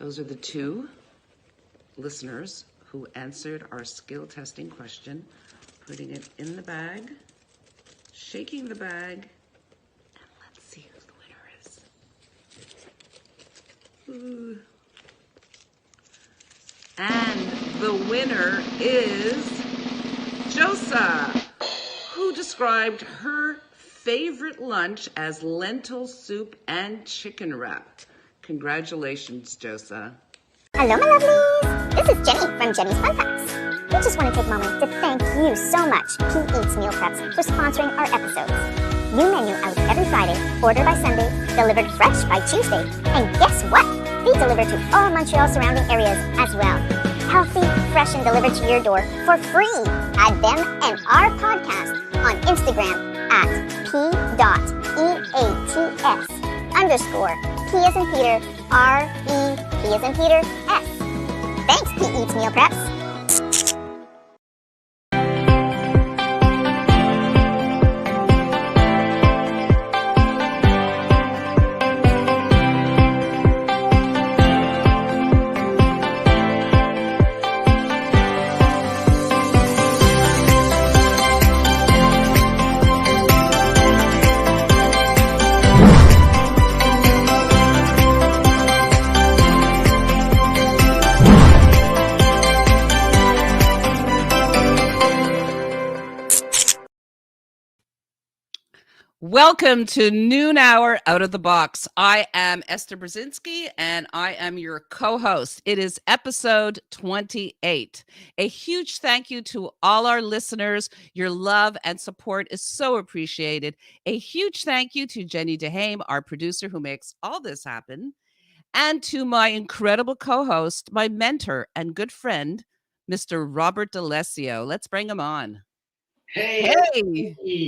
Those are the two listeners who answered our skill testing question, putting it in the bag, shaking the bag, and let's see who the winner is. Ooh. And the winner is Josa, who described her favorite lunch as lentil soup and chicken wrap. Congratulations, Josa. Hello, my lovelies! This is Jenny from Jenny's Fun Facts. We just want to take a moment to thank you so much, P Eats Meal Preps, for sponsoring our episodes. New menu out every Friday, order by Sunday, delivered fresh by Tuesday, and guess what? They deliver to all Montreal surrounding areas as well. Healthy, fresh, and delivered to your door for free. Add them and our podcast on Instagram at p.eats_P as in Peter, R-E-P as in Peter, S. Thanks, P Eats Meal Preps. Welcome to Noon Hour Out of the Box. I am Esther Brzezinski, and I am your co-host. It is episode 28. A huge thank you to all our listeners. Your love and support is so appreciated. A huge thank you to Jenny DeHame, our producer, who makes all this happen, and to my incredible co-host, my mentor and good friend, Mr. Robert D'Alessio. Let's bring him on. Hey,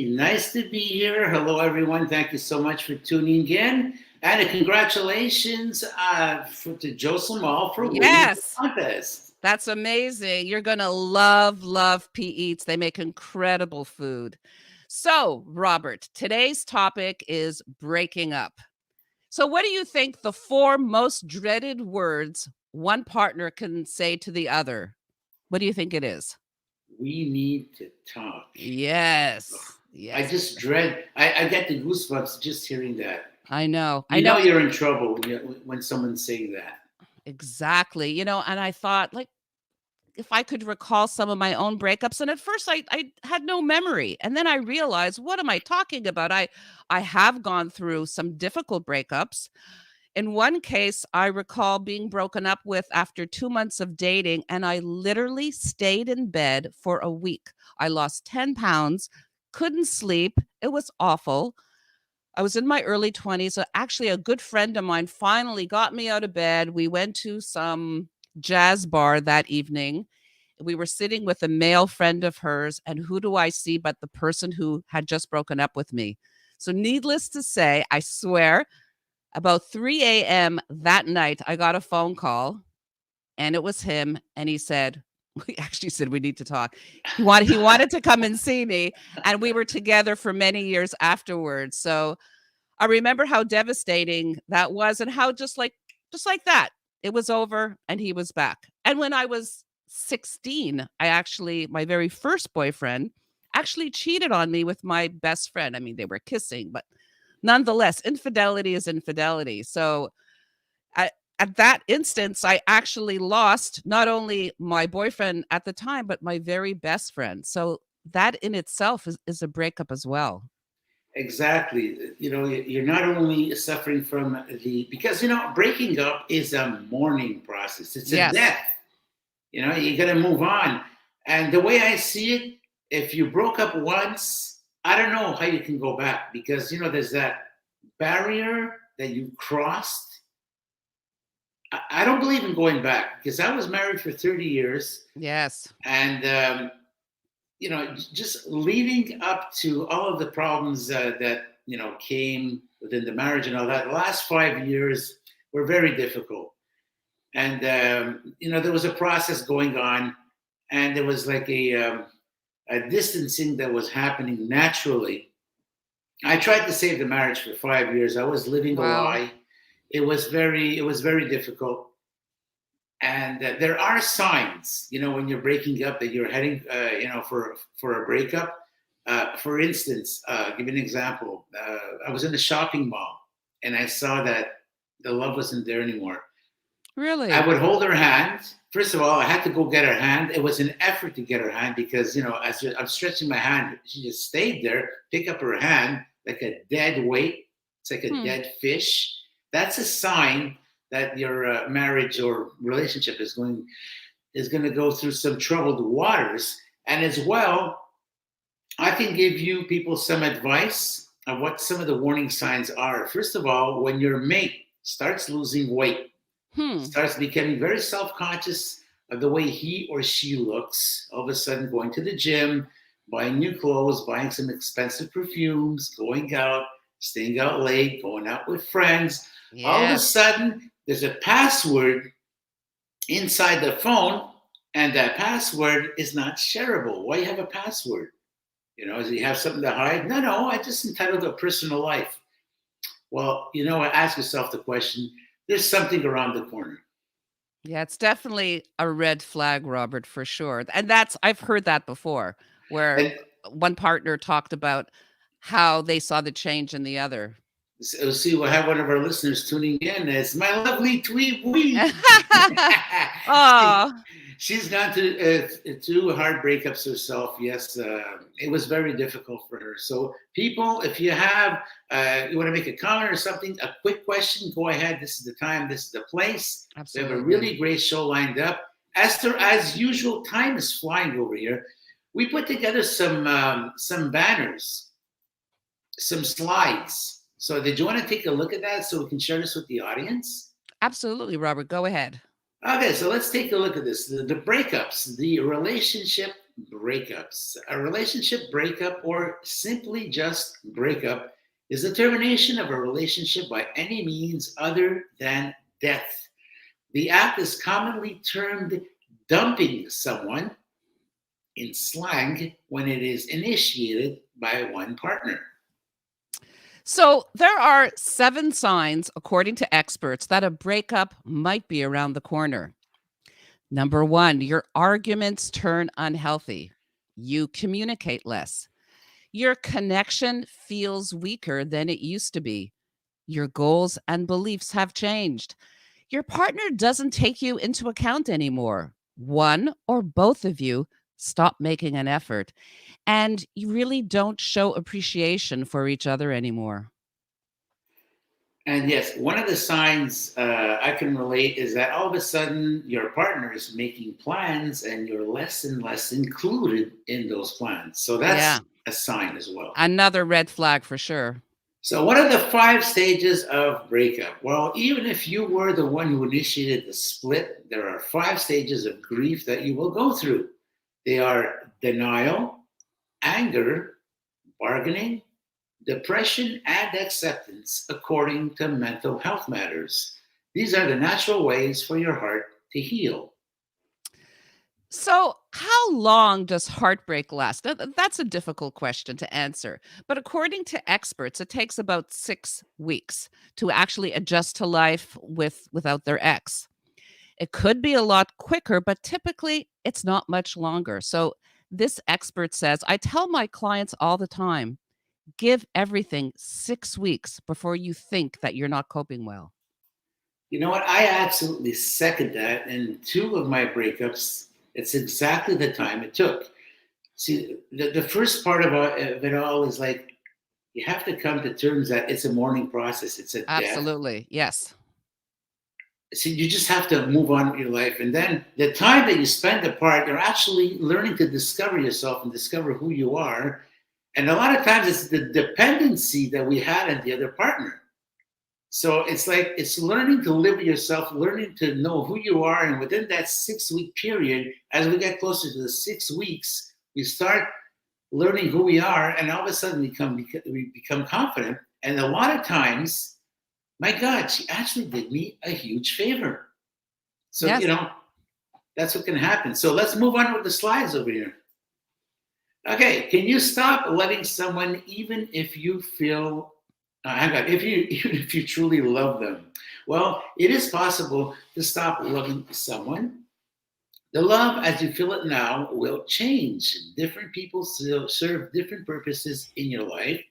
nice to be here. Hello, everyone. Thank you so much for tuning in. And congratulations to Josa Mall for winning the contest. That's amazing. You're going to love P Eats. They make incredible food. So, Robert, today's topic is breaking up. So what do you think the 4 most dreaded words one partner can say to the other? What do you think it is? We need to talk. Yes. I just dread. I get the goosebumps just hearing that. I know. I know you're in trouble when someone's saying that. Exactly. And I thought, like, if I could recall some of my own breakups, and at first I had no memory, and then I realized, what am I talking about? I have gone through some difficult breakups. In one case, I recall being broken up with after 2 months of dating, and I literally stayed in bed for a week. I lost 10 pounds, couldn't sleep. It was awful. I was in my early 20s. So actually, a good friend of mine finally got me out of bed. We went to some jazz bar that evening. We were sitting with a male friend of hers, and who do I see but the person who had just broken up with me? So needless to say, I swear, about 3 a.m. that night, I got a phone call, and it was him. And he said, we actually said, we need to talk. He wanted to come and see me, and we were together for many years afterwards. So I remember how devastating that was, and how just like that, it was over and he was back. And when I was 16, my very first boyfriend actually cheated on me with my best friend. I mean, they were kissing, but nonetheless, infidelity is infidelity. So at that instance, I actually lost not only my boyfriend at the time, but my very best friend. So that in itself is a breakup as well. Exactly. You're not only suffering from because breaking up is a mourning process. It's a death. You got to move on. And the way I see it, if you broke up once, I don't know how you can go back, because there's that barrier that you crossed. I don't believe in going back, because I was married for 30 years. Yes. And just leading up to all of the problems that came within the marriage and all that, the last 5 years were very difficult. And there was a process going on, and there was like a distancing that was happening naturally. I tried to save the marriage for 5 years. I was living a lie. It was very difficult. And there are signs, when you're breaking up that you're heading, for a breakup. For instance, give you an example. I was in a shopping mall and I saw that the love wasn't there anymore. Really? I would hold her hand. First of all, I had to go get her hand. It was an effort to get her hand because, as I'm stretching my hand, she just stayed there, pick up her hand like a dead weight. It's like a dead fish. That's a sign that your marriage or relationship is going to go through some troubled waters. And as well, I can give you people some advice on what some of the warning signs are. First of all, when your mate starts losing weight, starts becoming very self-conscious of the way he or she looks, all of a sudden going to the gym, buying new clothes, buying some expensive perfumes, going out, staying out late, going out with friends. Yes. All of a sudden, there's a password inside the phone, and that password is not shareable. Why you have a password? Do you have something to hide? No, I just entitled to a personal life. Well, ask yourself the question, there's something around the corner. Yeah, it's definitely a red flag, Robert, for sure. And I've heard that before, where one partner talked about how they saw the change in the other. So, see, we'll have one of our listeners tuning in. It's my lovely Tweet Wee. Oh. She's gone to 2 hard breakups herself. Yes, it was very difficult for her. So, people, if you have, you want to make a comment or something, a quick question, go ahead. This is the time. This is the place. Absolutely. We have a really great show lined up. As usual, time is flying over here. We put together some banners, some slides. So, did you want to take a look at that so we can share this with the audience? Absolutely, Robert. Go ahead. Okay, so let's take a look at this. The breakups, the relationship breakups. A relationship breakup, or simply just breakup, is the termination of a relationship by any means other than death. The act is commonly termed dumping someone in slang when it is initiated by one partner. So there are 7 signs, according to experts, that a breakup might be around the corner. Number 1, your arguments turn unhealthy. You communicate less. Your connection feels weaker than it used to be. Your goals and beliefs have changed. Your partner doesn't take you into account anymore. One or both of you stop making an effort, and you really don't show appreciation for each other anymore. And yes, one of the signs I can relate is that all of a sudden your partner is making plans and you're less and less included in those plans. So that's a sign as well. Another red flag for sure. So what are the 5 stages of breakup? Well, even if you were the one who initiated the split, there are 5 stages of grief that you will go through. They are denial, anger, bargaining, depression, and acceptance, according to Mental Health Matters. These are the natural ways for your heart to heal. So, how long does heartbreak last? That's a difficult question to answer. But according to experts, it takes about 6 weeks to actually adjust to life without their ex. It could be a lot quicker, but typically it's not much longer. So, this expert says, I tell my clients all the time, give everything 6 weeks before you think that you're not coping well. You know what? I absolutely second that. And 2 of my breakups, it's exactly the time it took. See, the first part of it all is like, you have to come to terms that it's a mourning process. It's a death. Absolutely. Yes. So you just have to move on with your life. And then the time that you spend apart, you're actually learning to discover yourself and discover who you are. And a lot of times it's the dependency that we had on the other partner. So it's like, it's learning to live with yourself, learning to know who you are. And within that 6-week period, as we get closer to the 6 weeks, we start learning who we are. And all of a sudden we become confident. And a lot of times, my God, she actually did me a huge favor. So, Yes. That's what can happen. So let's move on with the slides over here. Okay, can you stop letting someone, even if you feel, even if you truly love them? Well, it is possible to stop loving someone. The love, as you feel it now, will change. Different people serve different purposes in your life.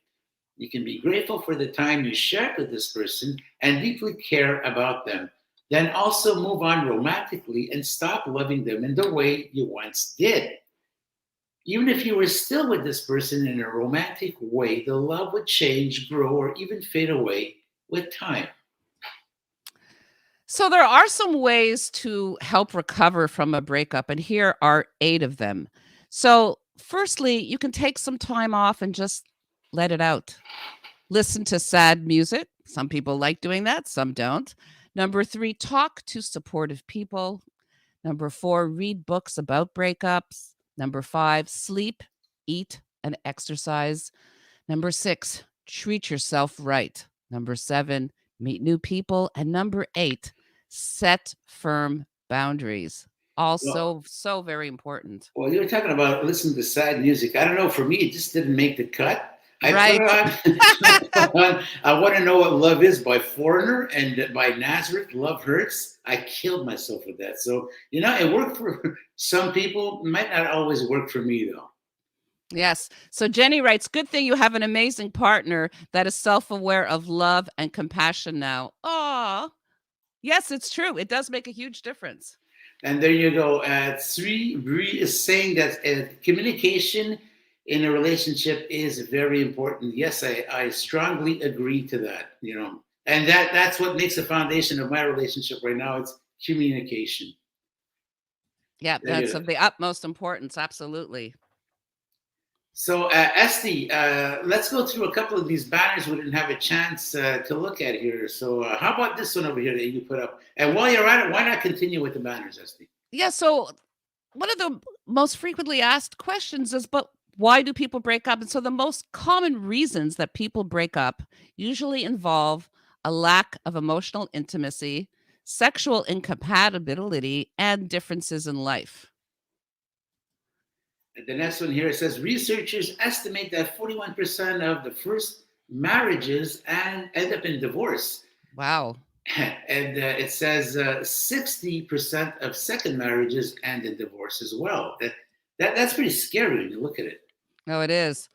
You can be grateful for the time you shared with this person and deeply care about them. Then also move on romantically and stop loving them in the way you once did. Even if you were still with this person in a romantic way, the love would change, grow, or even fade away with time. So there are some ways to help recover from a breakup, and here are 8 of them. So, firstly, you can take some time off and just let it out. Listen to sad music. Some people like doing that, some don't. Number 3, talk to supportive people. Number 4, read books about breakups. Number 5, sleep, eat, and exercise. Number 6, treat yourself right. Number 7, meet new people. And number 8, set firm boundaries. Also, so very important. Well, you were talking about listening to sad music. I don't know. For me, it just didn't make the cut. I Right. put on I Want to Know What Love Is by Foreigner and by Nazareth, Love Hurts. I killed myself with that. So, it worked for some people. It might not always work for me, though. Yes. So Jenny writes, good thing you have an amazing partner that is self-aware of love and compassion now. Oh, yes, it's true. It does make a huge difference. And there you go. 3, Bree is saying that communication in a relationship is very important. Yes, I strongly agree to that, And that's what makes the foundation of my relationship right now. It's communication. Yeah, that's of the utmost importance. Absolutely. So, Esty, let's go through a couple of these banners we didn't have a chance to look at here. So how about this one over here that you put up? And while you're at it, why not continue with the banners, Esty? Yeah, so one of the most frequently asked questions is, but why do people break up? And so the most common reasons that people break up usually involve a lack of emotional intimacy, sexual incompatibility, and differences in life. The next one here, it says researchers estimate that 41% of the first marriages end up in divorce. Wow. And it says 60% of second marriages end in divorce as well. That's pretty scary when you look at it. Oh, it is.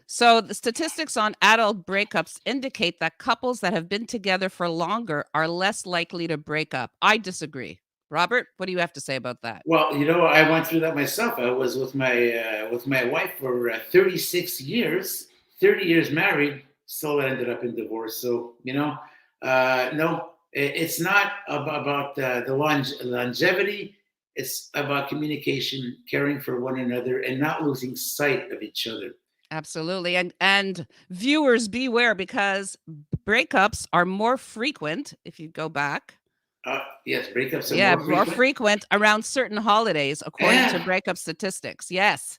So the statistics on adult breakups indicate that couples that have been together for longer are less likely to break up. I disagree. Robert, what do you have to say about that? Well, I went through that myself. I was with my wife for 36 years, 30 years married, still ended up in divorce. So, no, it's not about the longevity. It's about communication, caring for one another, and not losing sight of each other. Absolutely. And viewers beware, because breakups are more frequent if you go back. Yes, breakups are more frequent around certain holidays, according to breakup statistics. Yes.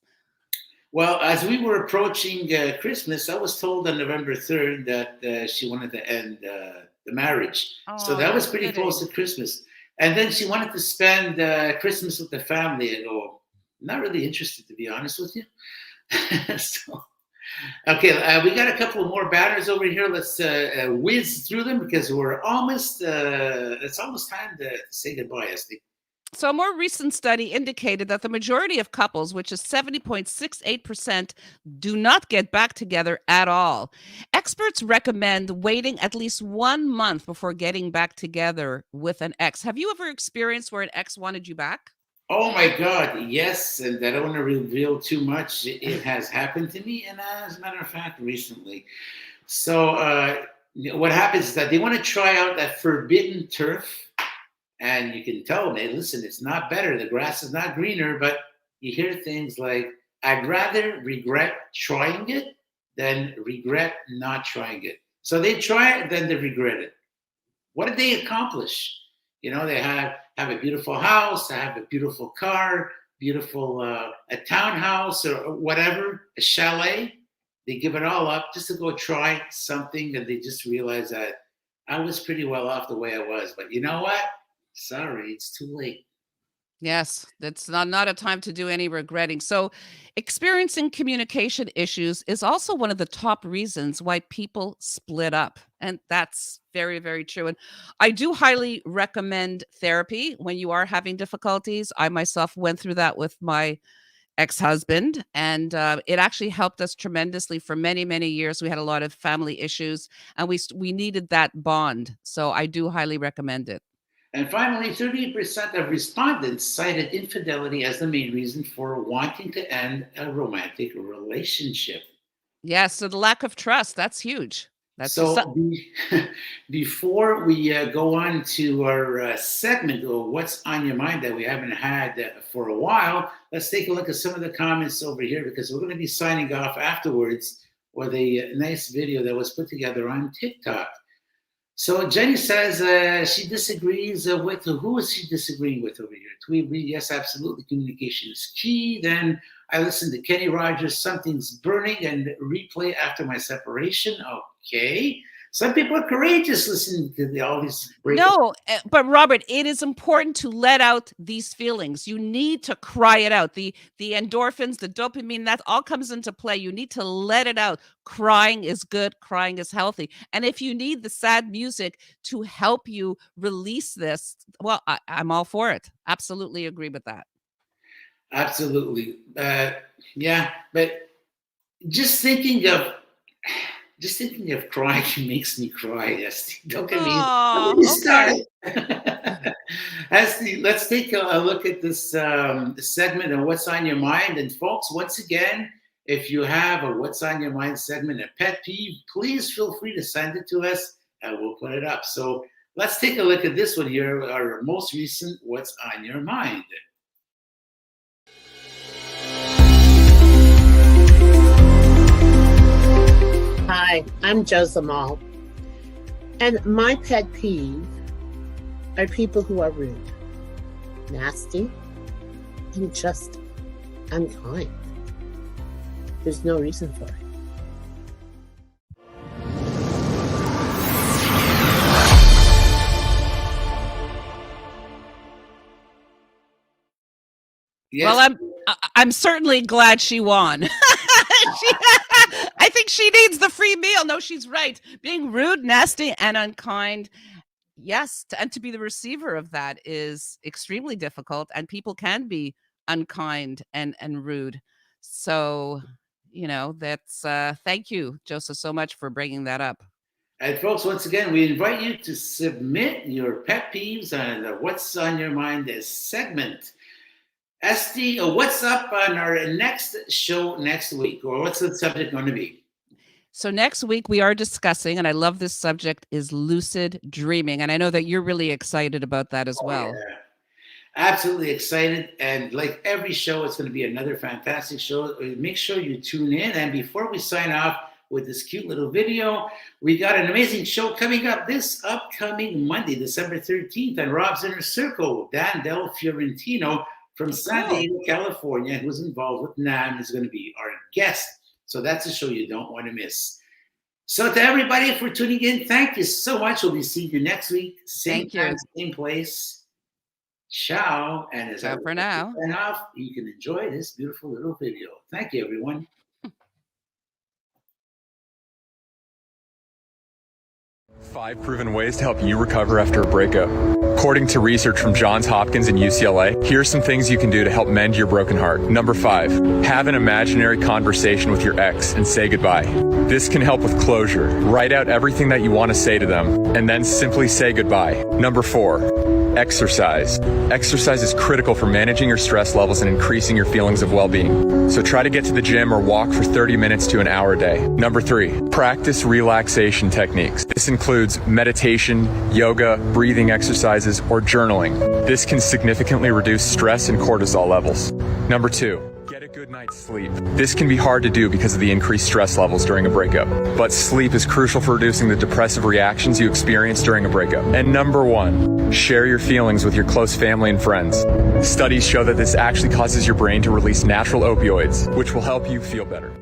Well, as we were approaching Christmas, I was told on November 3rd that she wanted to end the marriage. So that was pretty close to Christmas. And then she wanted to spend Christmas with the family. I go, not really interested, to be honest with you. So, okay, we got a couple more banners over here. Let's whiz through them because we're almost, it's almost time to say goodbye, Esty. So a more recent study indicated that the majority of couples, which is 70.68%, do not get back together at all. Experts recommend waiting at least 1 month before getting back together with an ex. Have you ever experienced where an ex wanted you back? Oh my God, yes, and I don't want to reveal too much. It has happened to me, and as a matter of fact, recently. So what happens is that they want to try out that forbidden turf, and you can tell them, hey, listen, it's not better. The grass is not greener, but you hear things like, I'd rather regret trying it than regret not trying it. So they try it, then they regret it. What did they accomplish? They have a beautiful house, they have a beautiful car, beautiful a townhouse or whatever, a chalet. They give it all up just to go try something, and they just realize that I was pretty well off the way I was. But you know what? Sorry, it's too late. Yes, that's not a time to do any regretting. So, experiencing communication issues is also one of the top reasons why people split up. And that's very, very true. And I do highly recommend therapy when you are having difficulties. I myself went through that with my ex-husband, and it actually helped us tremendously for many, many years. We had a lot of family issues, and we needed that bond. So I do highly recommend it. And finally, 38% of respondents cited infidelity as the main reason for wanting to end a romantic relationship. Yes, so the lack of trust, that's huge. That's just So before we go on to our segment of what's on your mind that we haven't had for a while, let's take a look at some of the comments over here, because we're going to be signing off afterwards with a nice video that was put together on TikTok. So Jenny says she disagrees with, who is she disagreeing with over here? Tweet, yes, absolutely, communication is key. Then I listened to Kenny Rogers, Something's Burning, and replay after my separation. Okay. Some people are courageous listening to all these breakups. No, but Robert, it is important to let out these feelings. You need to cry it out. The endorphins, the dopamine, that all comes into play. You need to let it out. Crying is good. Crying is healthy. And if you need the sad music to help you release this, well, I'm all for it. Absolutely agree with that. Absolutely. Yeah, but just thinking of crying makes me cry. Yes, don't get me started. Let's take a look at this segment of What's on Your Mind. And folks, once again, if you have a What's on Your Mind segment, a pet peeve, please feel free to send it to us and we'll put it up. So let's take a look at this one here, our most recent What's on Your Mind. Hi, I'm Jo Zamal, and my pet peeve are people who are rude, nasty, and just unkind. There's no reason for it. Yes. Well, I'm certainly glad she won. I think she needs the free meal. No, she's right. Being rude, nasty, and unkind. Yes, and to be the receiver of that is extremely difficult, and people can be unkind and rude. So, that's thank you, Joseph, so much for bringing that up. And folks, once again, we invite you to submit your pet peeves and What's on Your Mind segment. Esty, what's up on our next show next week? Or what's the subject going to be? So next week we are discussing, and I love this subject, is lucid dreaming. And I know that you're really excited about that as well. Yeah. Absolutely excited. And like every show, it's going to be another fantastic show. Make sure you tune in. And before we sign off with this cute little video, we got an amazing show coming up this upcoming Monday, December 13th, on Rob's Inner Circle. Dan Del Fiorentino from San Diego, California, who's involved with NAM, is going to be our guest. So that's a show you don't want to miss. So to everybody for tuning in, thank you so much. We'll be seeing you next week. Same time, same place. Ciao. And as ciao for now. Sign off, you can enjoy this beautiful little video. Thank you, everyone. 5 proven ways to help you recover after a breakup. According to research from Johns Hopkins and UCLA, here's some things you can do to help mend your broken heart. Number 5, have an imaginary conversation with your ex and say goodbye. This can help with closure. Write out everything that you want to say to them, and then simply say goodbye. Number 4, exercise. Exercise is critical for managing your stress levels and increasing your feelings of well-being. So try to get to the gym or walk for 30 minutes to an hour a day. Number 3, practice relaxation techniques. This includes meditation, yoga, breathing exercises, or journaling. This can significantly reduce stress and cortisol levels. Number 2, get a good night's sleep. This can be hard to do because of the increased stress levels during a breakup, but sleep is crucial for reducing the depressive reactions you experience during a breakup. And number 1, share your feelings with your close family and friends. Studies show that this actually causes your brain to release natural opioids, which will help you feel better.